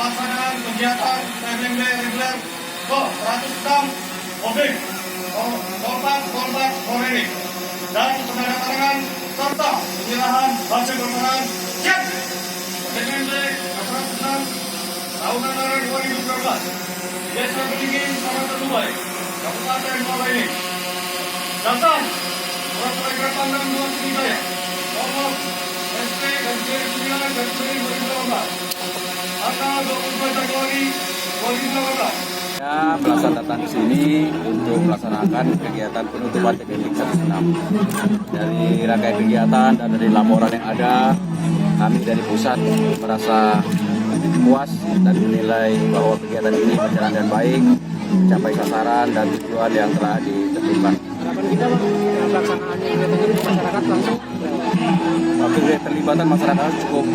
pelaksanaan kegiatan PMMB reguler ke-106 Obrik Kompak Koreni dan penandatanganan serta penyerahan hasil permohonan cek PMMB ke-106 Tahunan Anggaran 2012 Desa Beringin, Kecamatan Dubai, Kabupaten Muara Enim. Datang Surat Telegram dan Luar Hidayah nomor SP dan J9 dan 2018 tanggal 22 Januari 2018. Ya, pelaksanaan datang ke sini untuk melaksanakan kegiatan penutupan TPMB 106. Dari rangkaian kegiatan dan dari laporan yang ada, kami dari pusat merasa puas dan menilai bahwa kegiatan ini berjalan dengan baik, mencapai sasaran dan tujuan yang telah ditentukan. Harapan kita pelaksanaan ini masyarakat langsung. Waktu terlibatan masyarakat cukup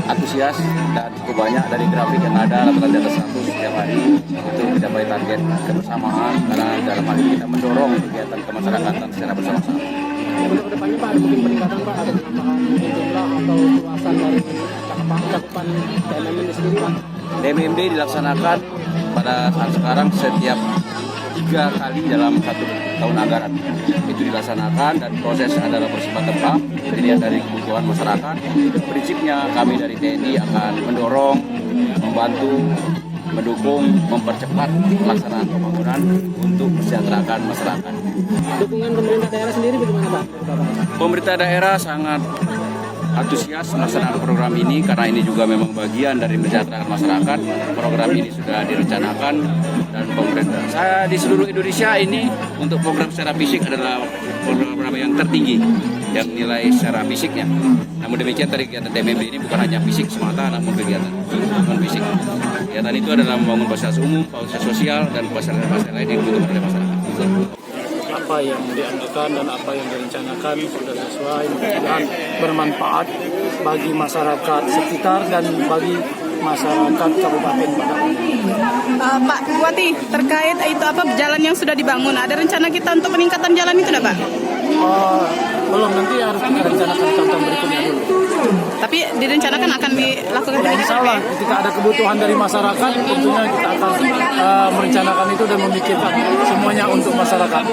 antusias dan cukup banyak. Dari grafik yang ada rata-rata di atas 100 setiap hari itu mencapai target kebersamaan, karena dalam hal ini kita mendorong kegiatan kemasyarakatan secara bersama-sama. Untuk kedepannya Pak, ada mungkin peningkatan Pak, ada penambahan jumlah atau luasan dari cakupan TMMB ini sendiri Pak? TMMB dilaksanakan pada saat sekarang setiap 3 kali dalam 1 tahun anggaran. Itu dilaksanakan dan proses adalah bersifat tetap, dilihat dari kebutuhan masyarakat. Prinsipnya kami dari TNI akan mendorong, membantu, mendukung, mempercepat pelaksanaan pembangunan untuk mesejahterakan masyarakat. Dukungan pemerintah daerah sendiri bagaimana Pak? Pemerintah daerah sangat antusias melaksanakan program ini karena ini juga memang bagian dari mensejahterakan masyarakat. Program ini sudah direncanakan dan pemerintah saya di seluruh Indonesia ini untuk program secara fisik adalah program yang tertinggi yang nilai secara fisiknya. Namun demikian tadi kegiatan TMMB ini bukan hanya fisik semata, namun kegiatan non fisik. Kegiatan itu adalah membangun fasilitas umum, fasilitas sosial dan fasilitas lain yang dibutuhkan oleh masyarakat. Apa yang dianggarkan dan apa yang direncanakan sudah sesuai, mudah-mudahan bermanfaat bagi masyarakat sekitar dan bagi masyarakat Kabupaten Padang. Pak Bupati, terkait itu apa jalan yang sudah dibangun, ada rencana kita untuk peningkatan jalan itu dah Pak? Belum, nanti harus kita rencanakan tahun berikutnya dulu. Tapi direncanakan akan dilakukan Ya, insya Allah ketika ada kebutuhan dari masyarakat, tentunya kita akan merencanakan itu dan memikirkan semuanya untuk masyarakat.